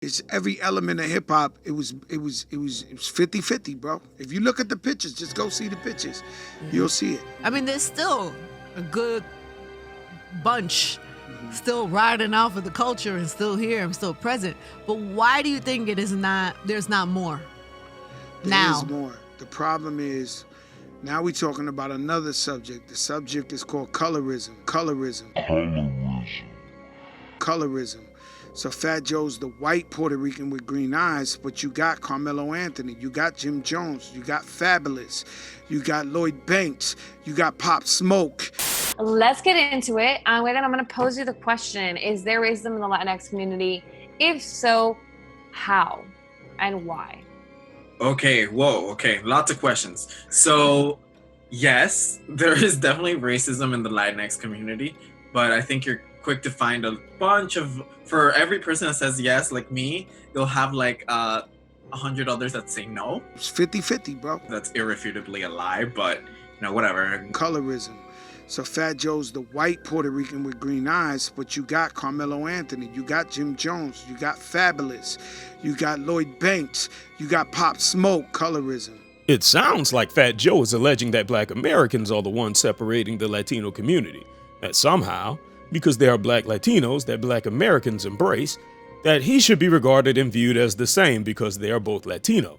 It's every element of hip hop. It was 50-50, bro. If you look at the pictures, just go see the pictures. You'll see it. I mean, there's still a good bunch still riding off of the culture and still here and still present. But why do you think there's not more now? There is more. The problem is, now we're talking about another subject. The subject is called colorism. Colorism. So Fat Joe's the white Puerto Rican with green eyes, but you got Carmelo Anthony, you got Jim Jones, you got Fabulous, you got Lloyd Banks, you got Pop Smoke. Let's get into it. I'm gonna pose you the question: is there racism in the Latinx community? If so, how and why? Okay, lots of questions. So, yes, there is definitely racism in the Latinx community, but I think you're quick to find a bunch of, for every person that says yes, like me, you'll have like 100 others that say no. It's 50-50, bro. That's irrefutably a lie, but whatever. Colorism. So Fat Joe's the white Puerto Rican with green eyes, but you got Carmelo Anthony, you got Jim Jones, you got Fabulous, you got Lloyd Banks, you got Pop Smoke. Colorism. It sounds like Fat Joe is alleging that Black Americans are the ones separating the Latino community. That somehow, because they are Black Latinos that Black Americans embrace, that he should be regarded and viewed as the same because they are both Latino.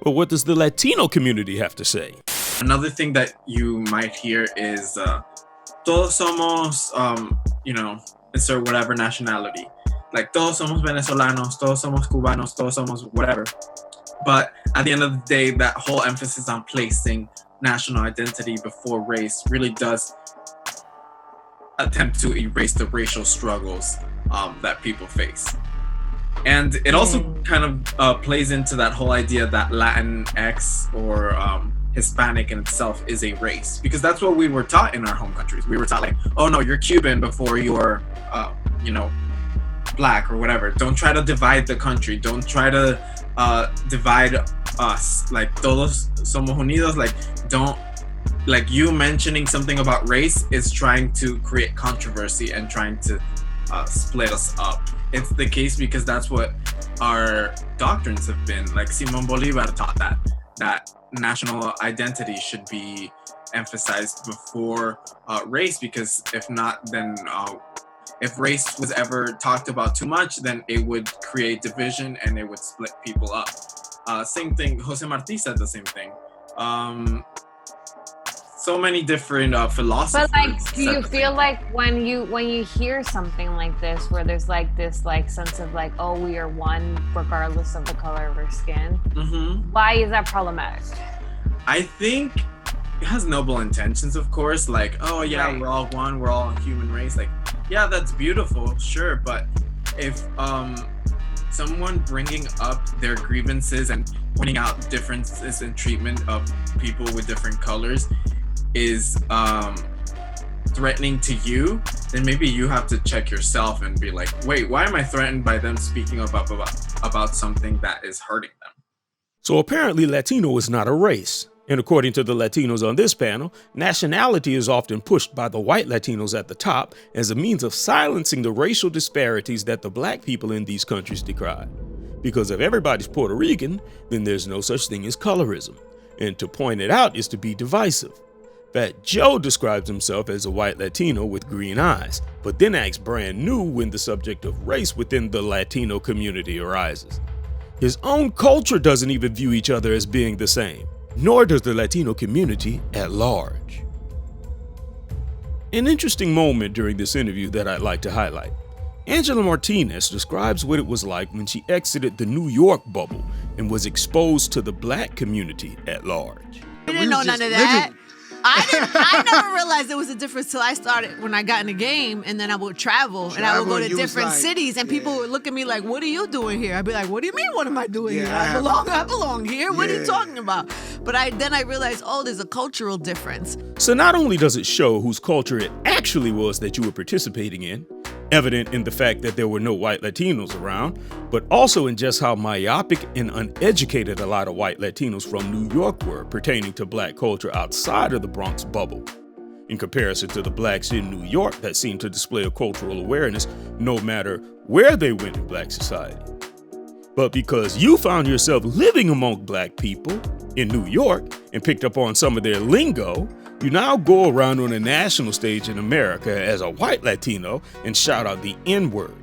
Well, what does the Latino community have to say? Another thing that you might hear is todos somos, insert whatever nationality. Like, todos somos venezolanos, todos somos cubanos, todos somos whatever. But at the end of the day, that whole emphasis on placing national identity before race really does attempt to erase the racial struggles that people face. And it also kind of plays into that whole idea that Latinx or Hispanic in itself is a race, because that's what we were taught in our home countries. We were taught like, oh no, you're Cuban before you're, Black or whatever. Don't try to divide the country. Don't try to divide us. Like, todos somos unidos. Like, don't, like, you mentioning something about race is trying to create controversy and trying to split us up. It's the case because that's what our doctrines have been. Like, Simon Bolivar taught that national identity should be emphasized before race, because if not, then if race was ever talked about too much, then it would create division and it would split people up. Same thing, Jose Marti said the same thing. So many different philosophers. But like, do you feel like when you hear something like this, where there's like this like sense of like, oh, we are one regardless of the color of our skin, why is that problematic? I think it has noble intentions, of course. Like, oh yeah, right, we're all one, we're all a human race. Like, yeah, that's beautiful, sure. But if someone bringing up their grievances and pointing out differences in treatment of people with different colors is threatening to you, then maybe you have to check yourself and be like, wait, why am I threatened by them speaking about something that is hurting them? So apparently Latino is not a race. And according to the Latinos on this panel, nationality is often pushed by the white Latinos at the top as a means of silencing the racial disparities that the Black people in these countries decry. Because if everybody's Puerto Rican, then there's no such thing as colorism. And to point it out is to be divisive. Fat Joe describes himself as a white Latino with green eyes, but then acts brand new when the subject of race within the Latino community arises. His own culture doesn't even view each other as being the same, nor does the Latino community at large. An interesting moment during this interview that I'd like to highlight. Angela Martinez describes what it was like when she exited the New York bubble and was exposed to the Black community at large. I didn't know none of that. I never realized there was a difference till I started when I got in the game, and then I would travel and I would go to different cities, and people would look at me like, what are you doing here? I'd be like, what do you mean, what am I doing here? I belong here. What are you talking about? But then I realized, oh, there's a cultural difference. So not only does it show whose culture it actually was that you were participating in, evident in the fact that there were no white Latinos around, but also in just how myopic and uneducated a lot of white Latinos from New York were pertaining to Black culture outside of the Bronx bubble, in comparison to the Blacks in New York that seemed to display a cultural awareness no matter where they went in Black society. But because you found yourself living among black people in New York and picked up on some of their lingo, you now go around on a national stage in America as a white Latino and shout out the N-word.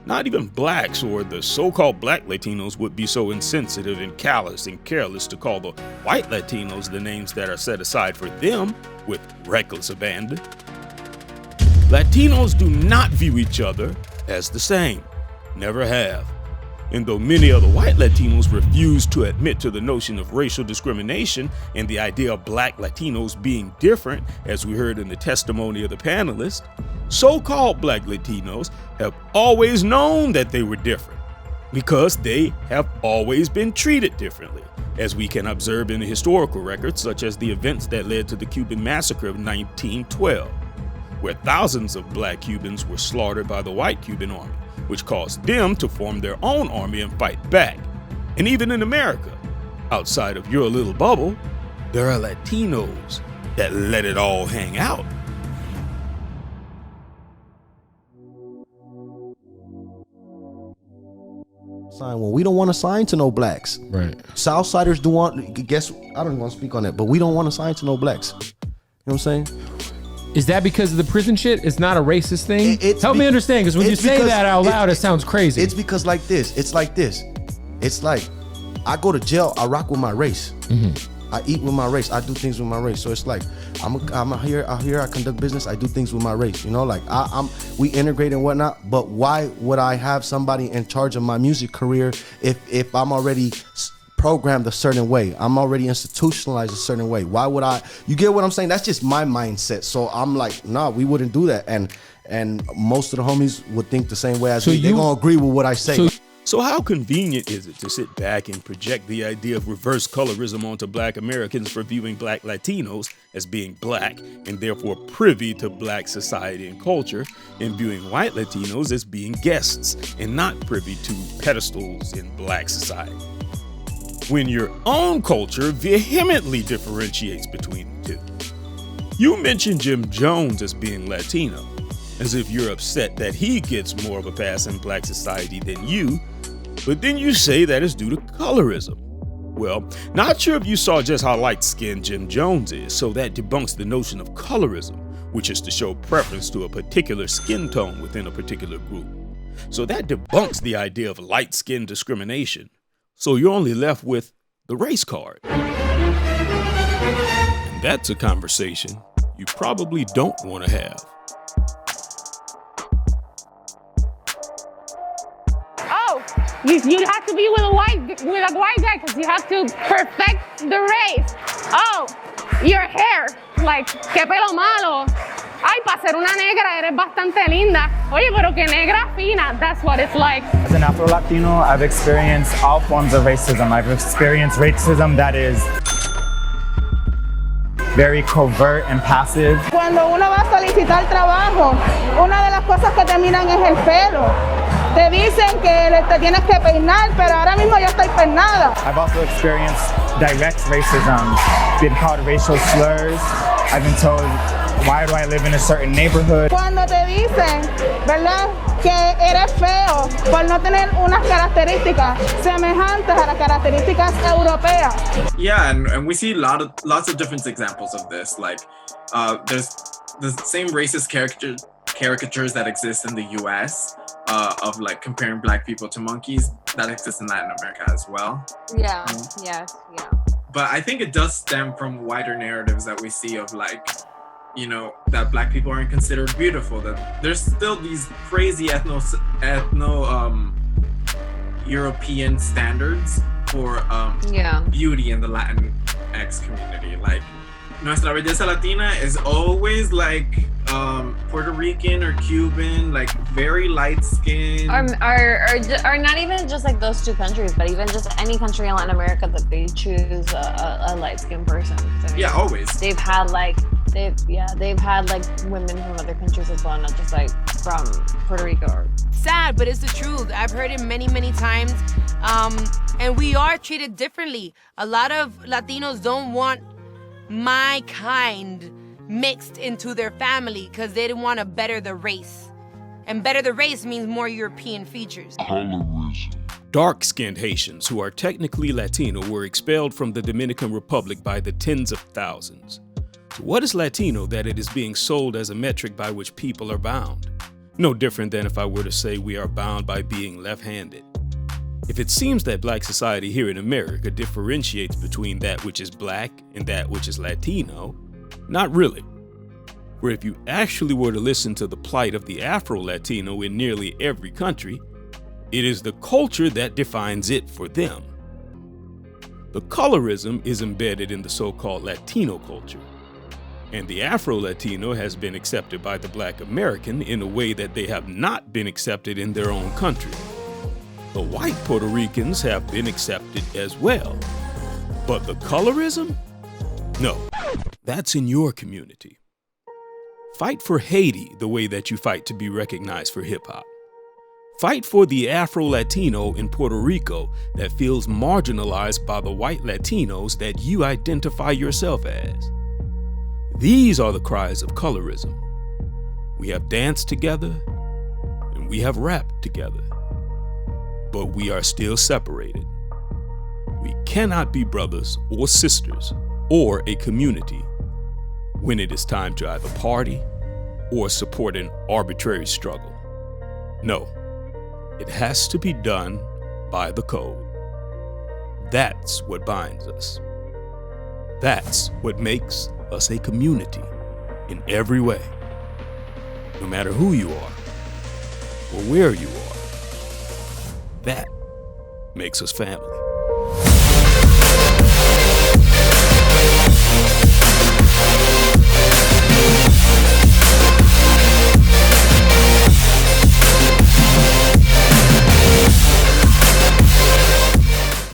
Not even blacks or the so-called black Latinos would be so insensitive and callous and careless to call the white Latinos the names that are set aside for them with reckless abandon. Latinos do not view each other as the same. Never have. And though many other white Latinos refuse to admit to the notion of racial discrimination and the idea of black Latinos being different, as we heard in the testimony of the panelists, so-called black Latinos have always known that they were different because they have always been treated differently, as we can observe in the historical records such as the events that led to the Cuban Massacre of 1912, where thousands of black Cubans were slaughtered by the white Cuban army, which caused them to form their own army and fight back. And even in America, outside of your little bubble, there are Latinos that let it all hang out. When we don't want to sign to no blacks. Right. Southsiders do want, guess, I don't want to speak on that, but we don't want to sign to no blacks. You know what I'm saying? Is that because of the prison shit? It's not a racist thing? Help me understand, because when you say that out loud, it sounds crazy. It's because like this. It's like this. It's like, I go to jail, I rock with my race. I eat with my race. I do things with my race. So it's like, I'm here, I conduct business, I do things with my race. You know, like we integrate and whatnot, but why would I have somebody in charge of my music career if I'm already programmed a certain way? I'm already institutionalized a certain way. Why would I? You get what I'm saying? That's just my mindset. So I'm like, nah, we wouldn't do that. And most of the homies would think the same way as me. They're gonna agree with what I say. So how convenient is it to sit back and project the idea of reverse colorism onto black Americans for viewing black Latinos as being black and therefore privy to black society and culture, and viewing white Latinos as being guests and not privy to pedestals in black society, when your own culture vehemently differentiates between the two? You mentioned Jim Jones as being Latino, as if you're upset that he gets more of a pass in black society than you, but then you say that is due to colorism. Well, not sure if you saw just how light-skinned Jim Jones is, so that debunks the notion of colorism, which is to show preference to a particular skin tone within a particular group. So that debunks the idea of light-skin discrimination. So you're only left with the race card. And that's a conversation you probably don't want to have. You have to be with a white guy because you have to perfect the race. Oh, your hair, like, qué pelo malo. Ay, para ser una negra eres bastante linda. Oye, pero qué negra fina. That's what it's like. As an Afro-Latino, I've experienced all forms of racism. I've experienced racism that is very covert and passive. Cuando uno va a solicitar trabajo, una de las cosas que te miran es el pelo. Te dicen que te tienes que peinar, pero ahora mismo yo estoy peinada. I've also experienced direct racism, been called racial slurs. I've been told, why do I live in a certain neighborhood? Cuando te dicen, ¿verdad?, que eres feo por no tener unas características semejantes a las características europeas. Yeah, and we see lots of different examples of this. Like, there's the same racist caricatures that exist in the U.S. Of like comparing black people to monkeys that exist in Latin America as well. Yeah, yes, yeah. But I think it does stem from wider narratives that we see of like, you know, that black people aren't considered beautiful, that there's still these crazy ethno European standards for beauty in the Latinx community. Like, nuestra belleza latina is always like Puerto Rican or Cuban, like very light skinned. Or not even just like those two countries, but even just any country in Latin America that they choose a light skinned person. So, yeah, always. They've had like women from other countries as well, not just like from Puerto Rico. Sad, but it's the truth. I've heard it many, many times. And we are treated differently. A lot of Latinos don't want my kind mixed into their family because they didn't want to better the race. And better the race means more European features. Colorism. Dark-skinned Haitians who are technically Latino were expelled from the Dominican Republic by the tens of thousands. So what is Latino that it is being sold as a metric by which people are bound? No different than if I were to say we are bound by being left-handed. If it seems that Black society here in America differentiates between that which is Black and that which is Latino, not really. For if you actually were to listen to the plight of the Afro-Latino in nearly every country, it is the culture that defines it for them. The colorism is embedded in the so-called Latino culture, and the Afro-Latino has been accepted by the Black American in a way that they have not been accepted in their own country. The white Puerto Ricans have been accepted as well, but the colorism? No, that's in your community. Fight for Haiti the way that you fight to be recognized for hip-hop. Fight for the Afro-Latino in Puerto Rico that feels marginalized by the white Latinos that you identify yourself as. These are the cries of colorism. We have danced together and we have rapped together, but we are still separated. We cannot be brothers or sisters or a community when it is time to either party or support an arbitrary struggle. No. It has to be done by the code. That's what binds us. That's what makes us a community in every way. No matter who you are or where you are, that makes us family.